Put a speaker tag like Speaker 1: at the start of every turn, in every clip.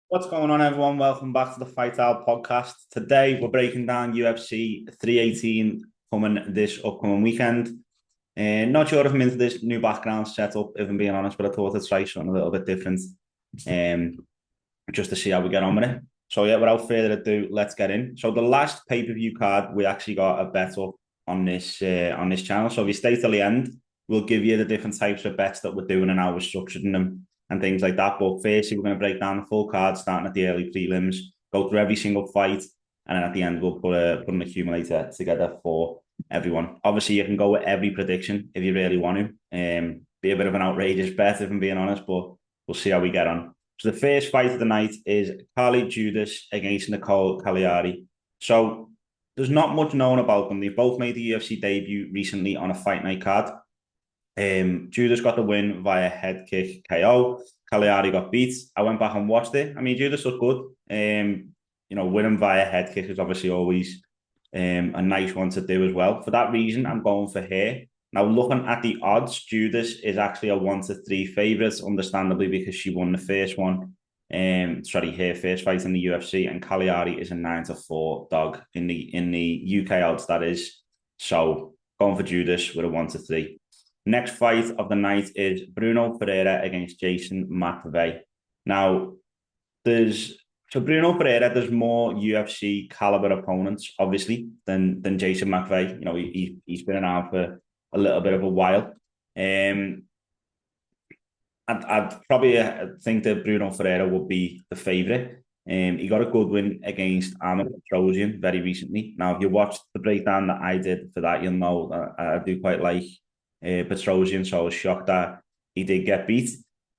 Speaker 1: What's going on, everyone? Welcome back to the Fight Out podcast. Today, we're breaking down UFC 318 coming this upcoming weekend. Not sure if I'm into this new background setup, if I'm being honest, but I thought I'd try something a little bit different um, just to see how we get on with it. So, yeah, without further ado, let's get in. So, the last pay-per-view card, we actually got a bet up on this channel. So, if you stay till the end, we'll give you the different types of bets that we're doing and how we're structuring them and things like that. But firstly, we're going to break down the full card, starting at the early prelims, go through every single fight, and then at the end, we'll put an accumulator together for everyone. Obviously, you can go with every prediction if you really want to. Be a bit of an outrageous bet, if I'm being honest, but we'll see how we get on. So the first fight of the night is Carly Judas against Nicole Cagliari. So there's not much known about them. They've both made the UFC debut recently on a fight night card. Judas got the win via head kick KO. Cagliari got beat. I went back and watched it. I mean, Judas looked good. Winning via head kick is obviously always a nice one to do as well. For that reason, I'm going for her. Now, looking at the odds, Judas is actually a 1-3 favourite, understandably, because she won the first one. Her first fight in the UFC, and Cagliari is a 9-4 dog in the UK odds, that is. So going for Judas with a 1-3. Next fight of the night is Bruno Pereira against Jason McAvey. Now, Bruno Pereira, there's more UFC caliber opponents, obviously, than Jason McAvey. You know, he's been around for a little bit of a while. I'd probably think that Bruno Pereira would be the favourite. He got a good win against Armin Petrosian very recently. Now, if you watched the breakdown that I did for that, you'll know that I do quite like Petrosian, so I was shocked that he did get beat.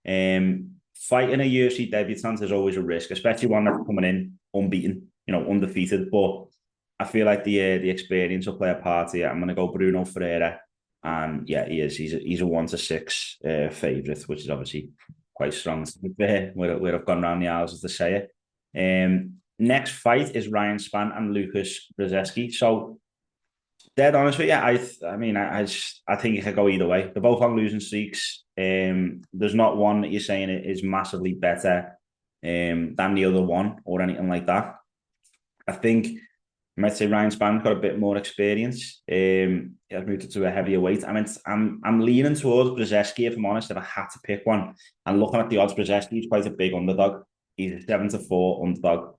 Speaker 1: Fighting a UFC debutant is always a risk, especially one that's coming in unbeaten, undefeated. But I feel like the experience will play a part here. I'm going to go Bruno Ferreira, and yeah, he is. He's a 1-6 favourite, which is obviously quite strong. Where I've gone around the houses to say it. Next fight is Ryan Spann and Lucas Brzezinski. So dead honest with you, I think it could go either way. They're both on losing streaks. There's not one that you're saying it is massively better than the other one or anything like that. I think I might say Ryan Spann got a bit more experience. He has moved to a heavier weight. I'm leaning towards Brzezinski, if I'm honest, if I had to pick one. And looking at the odds, Brzezinski is quite a big underdog. He's a 7-4 underdog,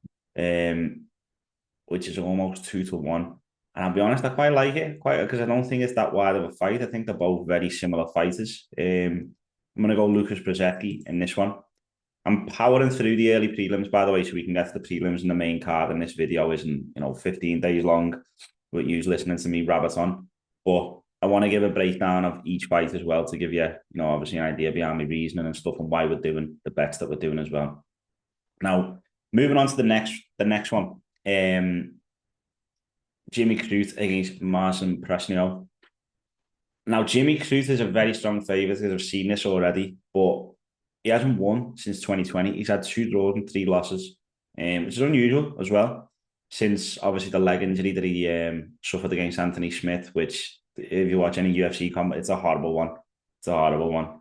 Speaker 1: which is almost 2-1. And I'll be honest, I quite like it, quite because I don't think it's that wide of a fight. I think they're both very similar fighters. I'm going to go Lucas Brzezinski in this one. I'm powering through the early prelims, by the way, so we can get to the prelims and the main card. And this video isn't, 15 days long with you listening to me rabbit on. But I want to give a breakdown of each fight as well to give you, obviously an idea behind my reasoning and stuff and why we're doing the bets that we're doing as well. Now, moving on to the next one. Jimmy Crute against Marcin Prasnio. Now, Jimmy Crute is a very strong favourite because I've seen this already, but he hasn't won since 2020. He's had 2 draws and 3 losses, which is unusual as well, since obviously the leg injury that he suffered against Anthony Smith, which, if you watch any UFC combat, it's a horrible one. It's a horrible one.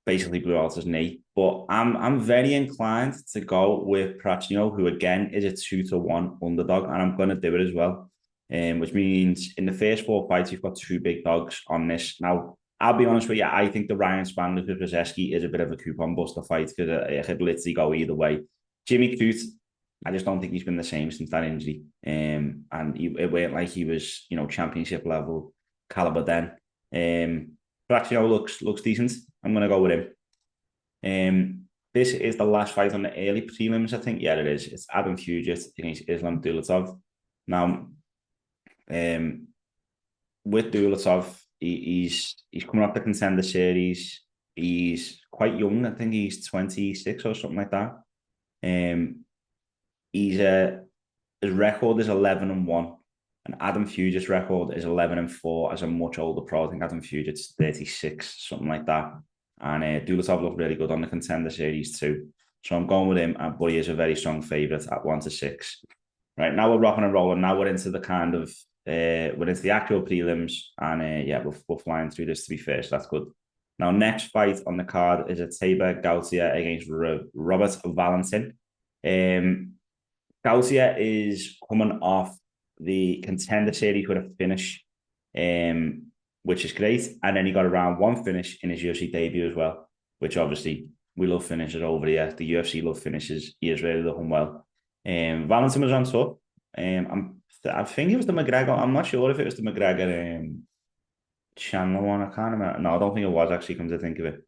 Speaker 1: Basically blew out his knee. But I'm very inclined to go with Prachnio, who again is a 2-1 underdog, and I'm going to do it as well. Which means in the first 4 fights, you've got 2 big dogs on this. Now, I'll be honest with you, I think the Ryan Spann Lucas Brzezinski is a bit of a coupon buster fight because it could literally go either way. Jimmy Crute, I just don't think he's been the same since that injury. And it weren't like he was, championship level caliber then. Prachnio looks decent. I'm going to go with him. This is the last fight on the early prelims, I think. Yeah, it is. It's Adam Fugit against Islam Dulatov. Now, with Dulatov, he's coming off the Contender Series. He's quite young. I think he's 26 or something like that. His record is 11-1, and Adam Fugit's record is 11-4 as a much older pro. I think Adam Fugit's 36, something like that. And Dulatov looked really good on the Contender Series too. So I'm going with him, but he is a very strong favourite at 1-6. Right, now we're rocking and rolling. Now we're into the we're into the actual prelims, and we're flying through this, to be fair, so that's good. Now, next fight on the card is a Tabor Gautier against Robert Valentin. Gautier is coming off the Contender Series with a finish, which is great. And then he got a round one finish in his UFC debut as well, which obviously we love finishes over here. The UFC love finishes. He has really done well. Valentin was on top. I think it was the McGregor. I'm not sure if it was the McGregor Chandler one. I can't remember. No, I don't think it was actually, come to think of it.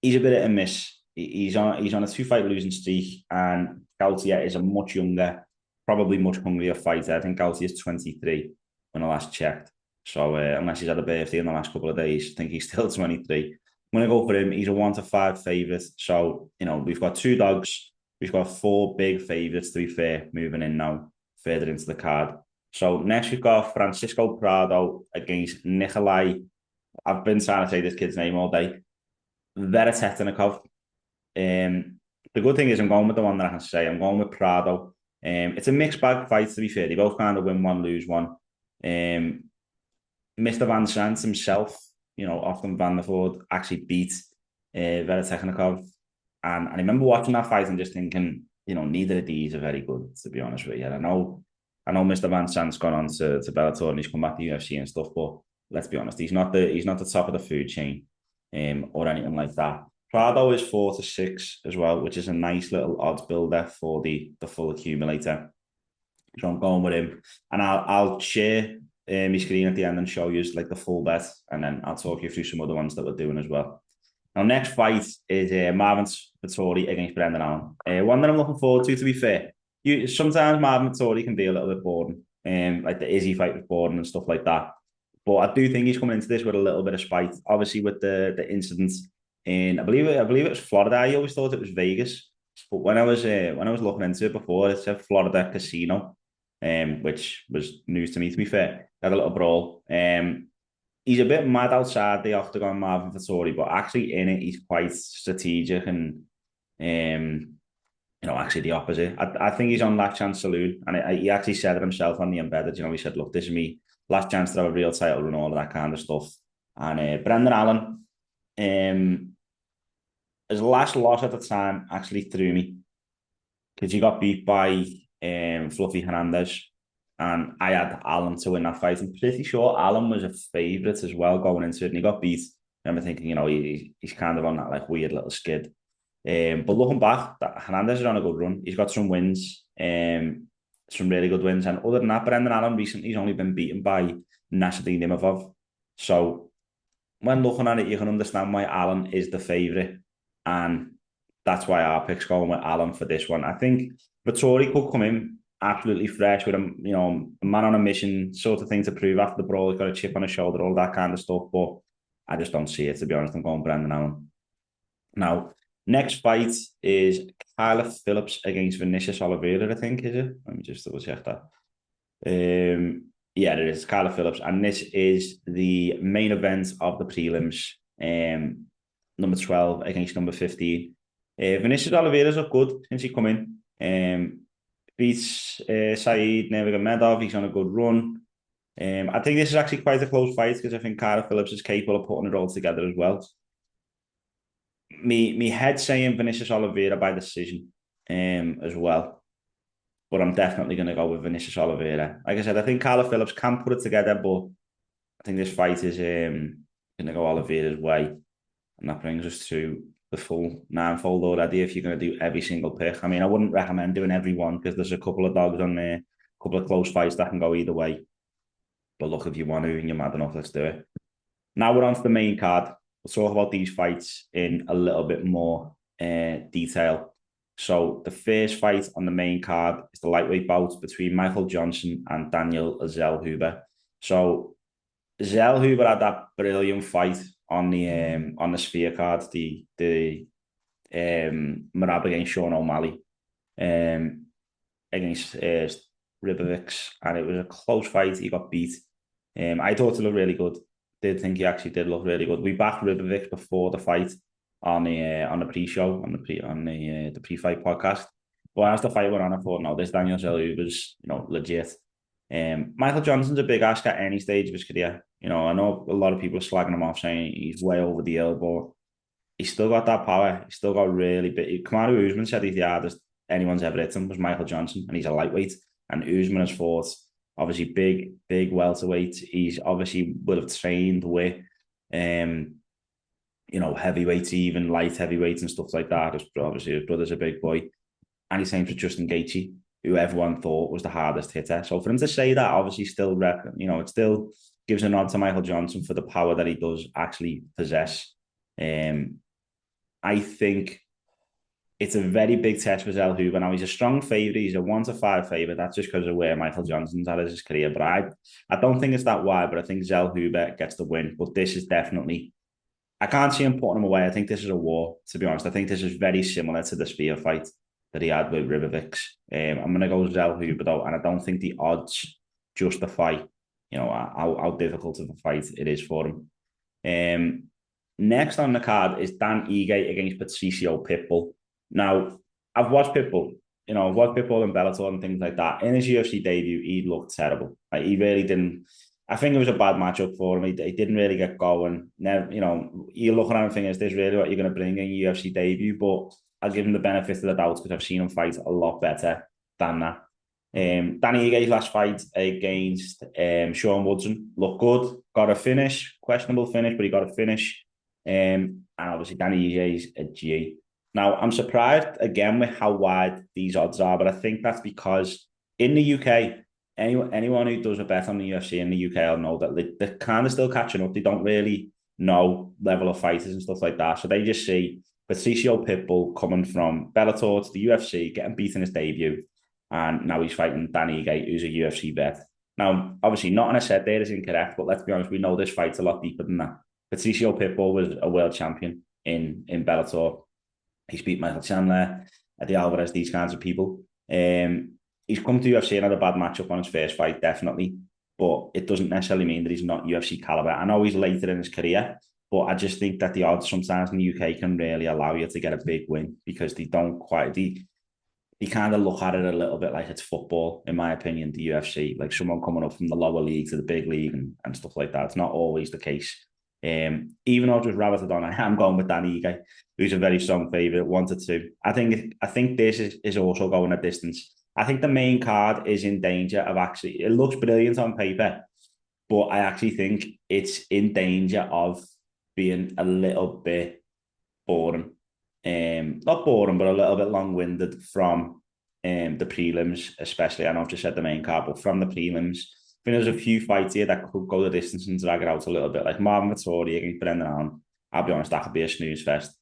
Speaker 1: He's a bit of a miss. He's on a 2-fight losing streak, and Gautier is a much younger, probably much hungrier fighter. I think Gautier is 23 when I last checked. So unless he's had a birthday in the last couple of days, I think he's still 23. I'm going to go for him. He's a 1-5 favourite. So, we've got two dogs. We've got four big favourites, to be fair, moving in now, further into the card. So next we've got Francisco Prado against Nikolai. I've been trying to say this kid's name all day. Veretetnikov. The good thing is I'm going with the one that I can say. I'm going with Prado. It's a mixed bag fight, to be fair. They both kind of win one, lose one. Mr. Van Zandt himself, Austin Vanderford, actually beat Veretetnikov. And I remember watching that fight and just thinking, neither of these are very good, to be honest with you. I know Mr. Van Zandt's gone on to Bellator and he's come back to UFC and stuff, but let's be honest, he's not the top of the food chain or anything like that. Prado is 4-6 as well, which is a nice little odds builder for the full accumulator. So I'm going with him, and I'll share my screen at the end and show you like the full bet, and then I'll talk you through some other ones that we're doing as well. Now, next fight is Marvin Vettori against Brendan Allen. One that I'm looking forward to be fair. Sometimes Marvin Vettori can be a little bit boring, like the Izzy fight was boring and stuff like that. But I do think he's coming into this with a little bit of spite. Obviously, with the incidents in, I believe it was Florida. I always thought it was Vegas, but when I was looking into it before, it said Florida Casino, which was news to me. To be fair, had a little brawl. He's a bit mad outside the octagon, Marvin Vettori, but actually in it, he's quite strategic and, actually the opposite. I think he's on last chance saloon, and he actually said it himself on the embedded. He said, "Look, this is me last chance to have a real title and all of that kind of stuff." And Brendan Allen, his last loss at the time actually threw me because he got beat by Fluffy Hernandez. And I had Allen to win that fight. I'm pretty sure Allen was a favourite as well going into it, and he got beat. I remember thinking, he's kind of on that like weird little skid. But looking back, Hernandez is on a good run. He's got some wins, some really good wins. And other than that, Brendan Allen recently has only been beaten by Nasruddin Imavov. So when looking at it, you can understand why Allen is the favourite, and that's why our pick's going with Allen for this one. I think Vettori could come in absolutely fresh with a man on a mission sort of thing to prove after the brawl. He's got a chip on his shoulder, all that kind of stuff. But I just don't see it, to be honest. I'm going Brendan Allen. Now, next fight is Kyler Phillips against Vinicius Oliveira, I think, is it? Let me just double check that. Yeah, it is Kyler Phillips, and this is the main event of the prelims. Number 12 against number 15. Vinicius Oliveira's look good since he come in. Beats Saeed Nurmagomedov. He's on a good run. I think this is actually quite a close fight because I think Kyler Phillips is capable of putting it all together as well. Me head saying Vinicius Oliveira by decision as well. But I'm definitely going to go with Vinicius Oliveira. Like I said, I think Kyler Phillips can put it together, but I think this fight is going to go Oliveira's way. And that brings us to the full ninefold already if you're going to do every single pick. I mean, I wouldn't recommend doing every one because there's a couple of dogs on there, a couple of close fights that can go either way. But look, if you want to and you're mad enough, let's do it. Now we're on to the main card. We'll talk about these fights in a little bit more detail. So the first fight on the main card is the lightweight bout between Michael Johnson and Daniel Zellhuber. So Zellhuber had that brilliant fight on the Sphere card, the Merab against Sean O'Malley, against Ribovics, and it was a close fight. He got beat. I thought it looked really good. Did think he actually did look really good. We backed Ribovics before the fight on the pre-show, on the pre-fight podcast. But as the fight went on, I thought, no, this Daniel Zellhuber's legit. Michael Johnson's a big ask at any stage of his career. You know, I know a lot of people are slagging him off saying he's way over the hill, but he's still got that power. He's still got really big. Kamaru Usman said he's the hardest anyone's ever hit him was Michael Johnson, and he's a lightweight. And Usman has fought obviously big welterweight. He's obviously will have trained with, heavyweights, even light heavyweights and stuff like that. Obviously, his brother's a big boy, and he's same for Justin Gaethje, who everyone thought was the hardest hitter. So for him to say that, obviously, it still gives a nod to Michael Johnson for the power that he does actually possess. I think it's a very big test for Zellhuber. Now, he's a strong favourite. He's a 1-5 favourite. That's just because of where Michael Johnson's at his career. But I don't think it's that wide, but I think Zellhuber gets the win. But this is definitely... I can't see him putting him away. I think this is a war, to be honest. I think this is very similar to the spear fight that he had with Ribovics. I'm going to go with Zellhuber, though, and I don't think the odds justify, how difficult of a fight it is for him. Next on the card is Dan Ige against Patricio Pitbull. Now, I've watched Pitbull, in Bellator and things like that. In his UFC debut, he looked terrible. Like, he really didn't. I think it was a bad matchup for him. He didn't really get going. Never, you're looking at him thinking, is this really what you're going to bring in your UFC debut? But I'll give him the benefit of the doubt because I've seen him fight a lot better than that. Danny Ige's last fight against Sean Woodson looked good. Got a finish, questionable finish, but he got a finish. And obviously Danny Ige's a G. Now, I'm surprised again with how wide these odds are, but I think that's because in the UK, anyone who does a bet on the UFC in the UK will know that they're kind of still catching up. They don't really know level of fighters and stuff like that. So they just see Patricio Pitbull coming from Bellator to the UFC, getting beaten in his debut, and now he's fighting Danny Ige, who's a UFC vet. Now, obviously, nothing I said there is incorrect, but let's be honest, we know this fight's a lot deeper than that. Patricio Pitbull was a world champion in Bellator. He's beat Michael Chandler, Eddie Alvarez, these kinds of people. He's come to UFC and had a bad matchup on his first fight, definitely. But it doesn't necessarily mean that he's not UFC caliber. I know he's later in his career, but I just think that the odds sometimes in the UK can really allow you to get a big win because they don't quite... They kind of look at it a little bit like it's football, in my opinion, the UFC. Like someone coming up from the lower league to the big league and stuff like that. It's not always the case. Even though I just rabbited on, I am going with Danny Ige, who's a very strong favourite, 1-2. I think this is also going a distance. I think the main card is in danger of it looks brilliant on paper, but I actually think it's in danger of being a little bit boring. Not boring, but a little bit long-winded from the prelims, especially. I know I've just said the main card, but from the prelims, I think there's a few fights here that could go the distance and drag it out a little bit, like Marvin Vettori against Brendan Allen. I'll be honest, that could be a snooze fest.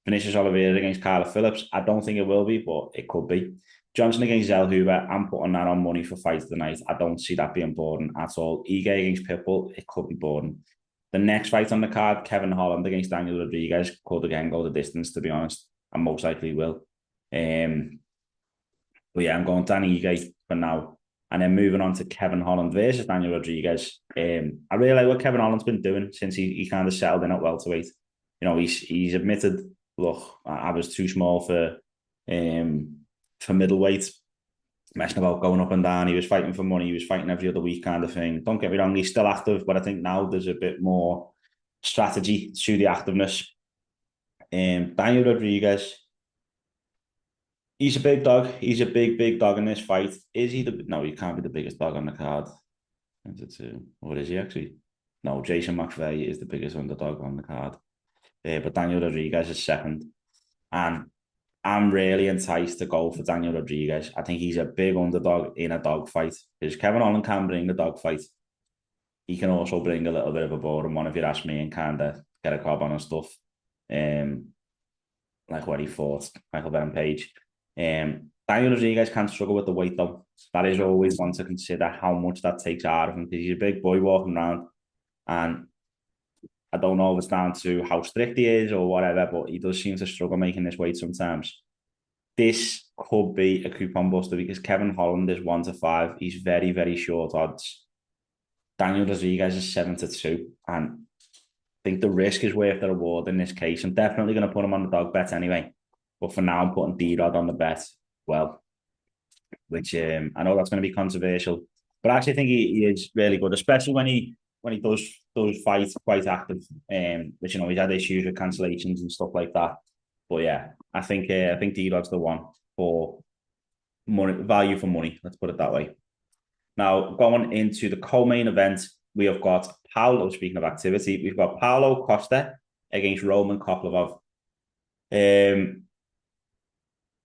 Speaker 1: Vinicius Oliveira against Carla Phillips. I don't think it will be, but it could be. Johnson against Zellhuber. I'm putting that on money for fight of the night. I don't see that being boring at all. Ige against Pitbull. It could be boring. The next fight on the card, Kevin Holland against Daniel Rodriguez, could again go the distance, to be honest, and most likely will. But yeah, I'm going Danny Ige for now. And then moving on to Kevin Holland versus Daniel Rodriguez. I really like what Kevin Holland's been doing since he kind of settled in at welterweight. He's admitted, look, I was too small for middleweight, messing about going up and down. He was fighting for money. He was fighting every other week kind of thing. Don't get me wrong, he's still active, but I think now there's a bit more strategy to the activeness. Daniel Rodriguez, he's a big dog. He's a big dog in this fight. Is he No, he can't be the biggest dog on the card. What is he actually? No, Jason McVeigh is the biggest underdog on the card. But Daniel Rodriguez is second. And I'm really enticed to go for Daniel Rodriguez. I think he's a big underdog in a dogfight. Because Kevin Holland can bring a dogfight. He can also bring a little bit of a boring one, if you ask me, and kind of get a cob on and stuff. Like when he fought Michael Venom Page. Daniel Rodriguez can struggle with the weight, though. That is always one to consider how much that takes out of him, because he's a big boy walking around. And I don't know if it's down to how strict he is or whatever, but he does seem to struggle making this weight sometimes. This could be a coupon buster because Kevin Holland is 1-5. He's very, very short odds. Daniel Rodriguez is 7-2. And I think the risk is worth the reward in this case. I'm definitely going to put him on the dog bet anyway. But for now, I'm putting D-Rod on the bet. Well, which I know that's going to be controversial. But I actually think he is really good, especially when he does fight quite active. Which you know he's had issues with cancellations and stuff like that. But yeah, I think D-Rod's the one for money, value for money. Let's put it that way. Now going into the co-main event, we have got Paulo. Speaking of activity, we've got Paulo Costa against Roman Kopylov. Um,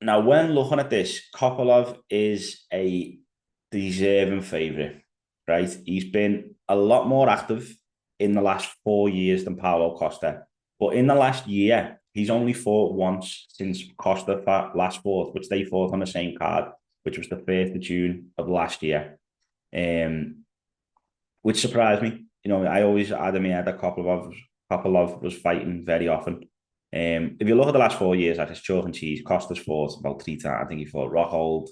Speaker 1: Now, when looking at this, Kopylov is a deserving favourite, right? He's been a lot more active in the last 4 years than Paulo Costa. But in the last year, he's only fought once since Costa last fought, which they fought on the same card, which was the 1st of June of last year. Which surprised me. You know, I always had in my head that Kopylov was fighting very often. If you look at the last 4 years, like it's chalk and cheese. Costa's fought about 3 times. I think he fought Rockhold.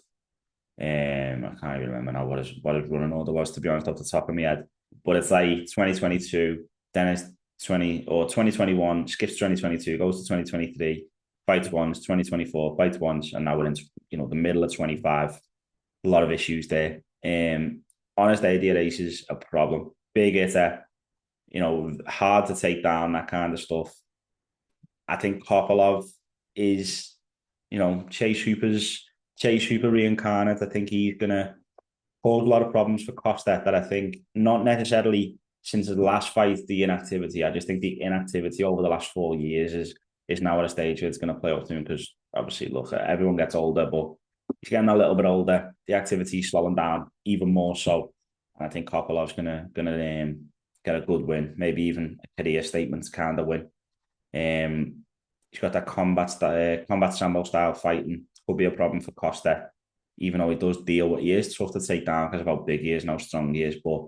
Speaker 1: I can't even remember now what his running order was, to be honest, off the top of my head. But it's like 2022, then it's 2021, skips 2022, goes to 2023, fights once, 2024, fights once, and now we're in the middle of 25. A lot of issues there. Honest idea race is a problem. Big hitter, hard to take down, that kind of stuff. I think Kopylov is, Chase Hooper reincarnate. I think he's going to cause a lot of problems for Costa that I think not necessarily since the last fight, the inactivity. I just think the inactivity over the last 4 years is now at a stage where it's going to play up to him because obviously, look, everyone gets older, but he's getting a little bit older. The activity is slowing down even more so. And I think Kopylov's gonna get a good win, maybe even a career statement kind of win. He's got that combat sambo style fighting. Could be a problem for Costa, even though he does deal with. He is tough to take down because of how big he is and how strong he is. But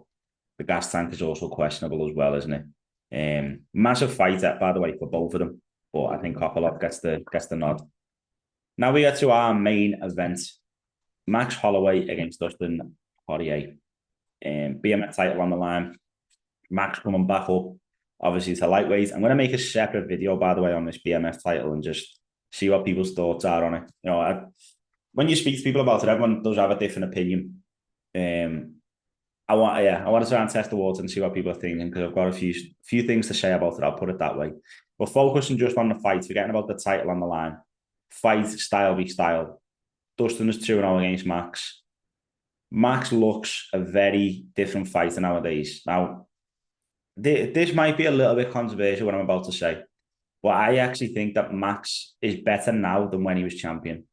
Speaker 1: the gas tank is also questionable as well, isn't it? Massive fighter, by the way, for both of them. But I think Kopylov gets the nod. Now we get to our main event: Max Holloway against Dustin Poirier. BMF title on the line. Max coming back up, obviously, to lightweight. I'm going to make a separate video, by the way, on this BMF title and just see what people's thoughts are on it. When you speak to people about it, everyone does have a different opinion. I want to try and test the water and see what people are thinking because I've got a few things to say about it. I'll put it that way. We're focusing just on the fight, forgetting about the title on the line. Fight style v style. Dustin is 2-0 against Max. Max looks a very different fighter nowadays. Now, this might be a little bit controversial what I'm about to say, but I actually think that Max is better now than when he was champion.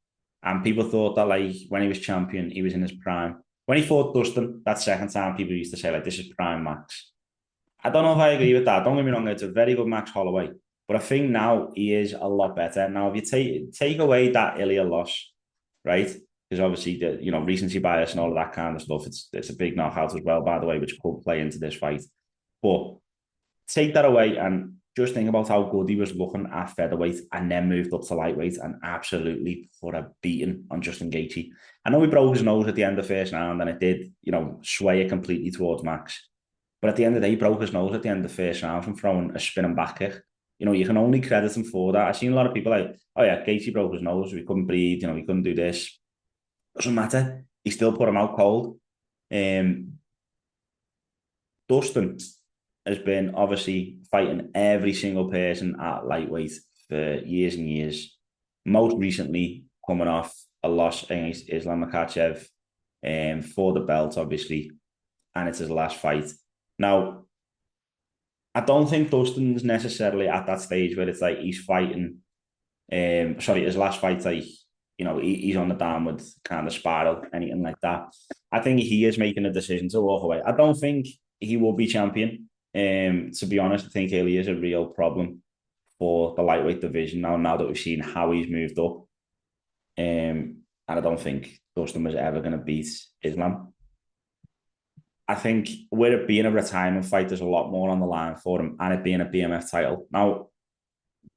Speaker 1: And people thought that like when he was champion, he was in his prime. When he fought Dustin, that second time, people used to say like, this is prime Max. I don't know if I agree with that. Don't get me wrong, it's a very good Max Holloway. But I think now he is a lot better. Now, if you take away that Ilya loss, right? Because obviously the recency bias and all of that kind of stuff, it's a big knockout as well, by the way, which could play into this fight. But take that away and just think about how good he was looking at featherweight and then moved up to lightweight and absolutely put a beating on Justin Gaethje. I know he broke his nose at the end of the first round and it did, sway it completely towards Max. But at the end of the day, he broke his nose at the end of the first round from throwing a spinning back kick. You can only credit him for that. I've seen a lot of people like, oh yeah, Gaethje broke his nose. We couldn't breathe. We couldn't do this. Doesn't matter. He still put him out cold. Dustin has been obviously fighting every single person at lightweight for years and years. Most recently coming off a loss against Islam Makhachev for the belt, obviously. And it's his last fight. Now, I don't think Dustin's necessarily at that stage where it's like he's fighting. His last fight's like, he's on the downward kind of spiral, anything like that. I think he is making a decision to walk away. I don't think he will be champion. To be honest, I think Ilya is a real problem for the lightweight division now that we've seen how he's moved up. And I don't think Dustin was ever going to beat Islam. I think with it being a retirement fight, there's a lot more on the line for him and it being a BMF title. Now,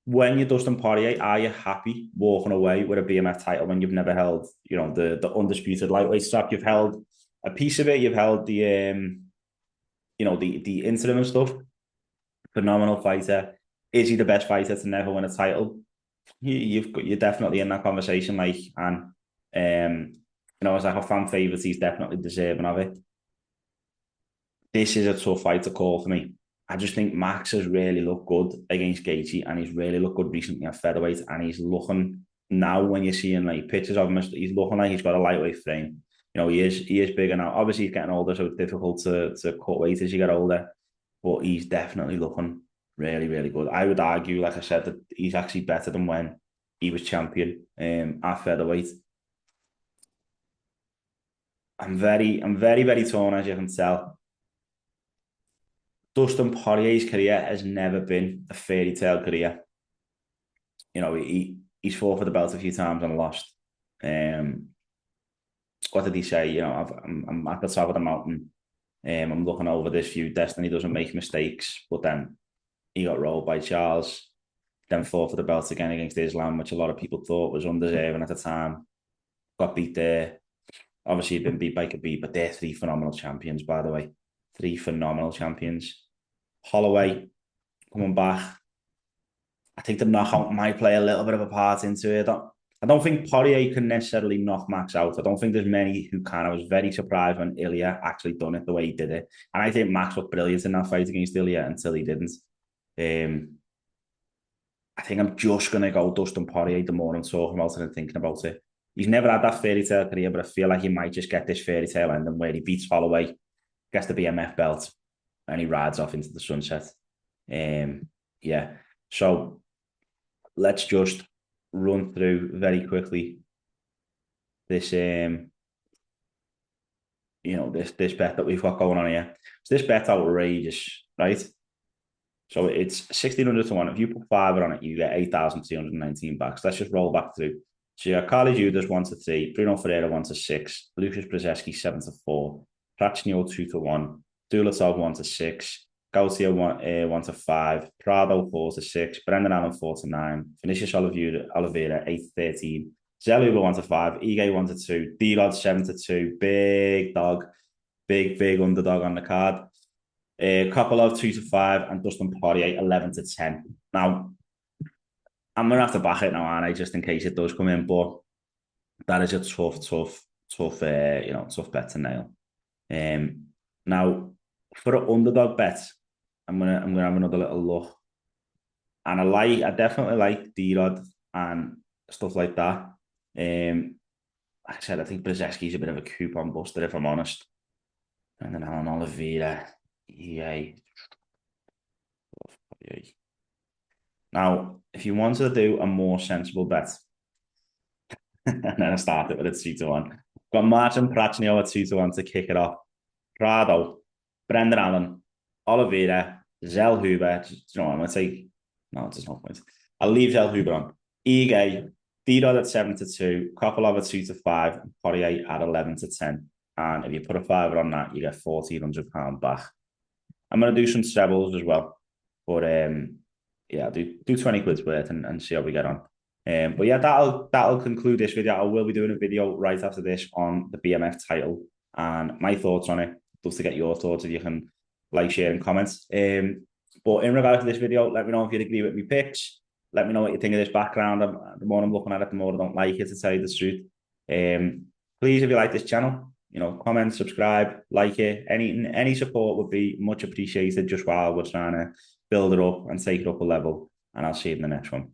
Speaker 1: when you're Dustin Poirier, are you happy walking away with a BMF title when you've never held, the undisputed lightweight strap? You've held a piece of it. You've held the, the interim and stuff. Phenomenal fighter. Is he the best fighter to never win a title? You're definitely in that conversation, as like a fan favorite, he's definitely deserving of it. this is a tough fight to call for me. I just think Max has really looked good against Gaethje, and he's really looked good recently at featherweight, and he's looking now when you're seeing like pictures of him, he's looking like he's got a lightweight frame. He is bigger now. Obviously, he's getting older, so it's difficult to cut weight as you get older, but he's definitely looking really, really good. I would argue, like I said, that he's actually better than when he was champion at featherweight. I'm very, very torn, as you can tell. Dustin Poirier's career has never been a fairy tale career. He's fought for the belt a few times and lost. What did he say? I'm at the top of the mountain. I'm looking over this view. Destiny doesn't make mistakes, but then he got rolled by Charles. Then fought for the belt again against Islam, which a lot of people thought was undeserving at the time. Got beat there. Obviously, he'd been beat by Khabib, but they're three phenomenal champions, by the way. Three phenomenal champions. Holloway coming back. I think the knockout might play a little bit of a part into it. I don't think Poirier can necessarily knock Max out. I don't think there's many who can. I was very surprised when Ilya actually done it the way he did it. And I think Max looked brilliant in that fight against Ilya until he didn't. I think I'm just going to go Dustin Poirier the more I'm talking about it and thinking about it. He's never had that fairy tale career, but I feel like he might just get this fairy tale ending where he beats Holloway, gets the BMF belt, and he rides off into the sunset. Yeah. So let's just run through very quickly this this bet that we've got going on here. So this bet's outrageous, right? So it's 1,600 to 1. If you put $5 on it, you get 8,219 back. So let's just roll back through. So you got Carly Judas 1 to 3, Bruno Ferreira 1 to 6, Lucas Brzezinski 7 to 4, Prachnio 2 to 1, Dulatov 1 to 6, Gautier 1 to 5, Prado 4 to 6, Brendan Allen 4 to 9, Vinicius Oliveira 8 to 13, Zeluba 1 to 5, Ige 1 to 2, D-Rod 7 to 2, big dog, big underdog on the card. Kopolov 2 to 5, and Dustin Poirier 11 to 10. Now, I'm gonna have to back it now, aren't I? Just in case it does come in, but that is a tough bet to nail. Now for an underdog bet, I'm gonna have another little look, and I definitely like D-Rod and stuff like that. Like I said, I think Brzezinski's a bit of a coupon buster, if I'm honest. And then Alan Oliveira, yay. Now, if you wanted to do a more sensible bet, and then I started with a 2 to 1. Got Martin Prachnio at 2 to 1 to kick it off. Prado, Brendan Allen, Oliveira, Zell Huber. Do you know what I'm going to say? No, there's no point. I'll leave Zell Huber on. Ige, D-Rod at 7 to 2, Kopolov at 2 to 5, and Poirier at 11 to 10. And if you put a $5 on that, you get £1,400 back. I'm going to do some trebles as well. But yeah, do 20 quid's worth and see how we get on. But yeah, that'll conclude this video. I will be doing a video right after this on the BMF title and my thoughts on it. Love to get your thoughts if you can like, share, and comments. But in regard to this video, let me know if you agree with me picks. Let me know what you think of this background. The more I'm looking at it, the more I don't like it, to tell you the truth. Please, if you like this channel, comment, subscribe, like it. Any support would be much appreciated, just while we're trying to build it up and take it up a level. And I'll see you in the next one.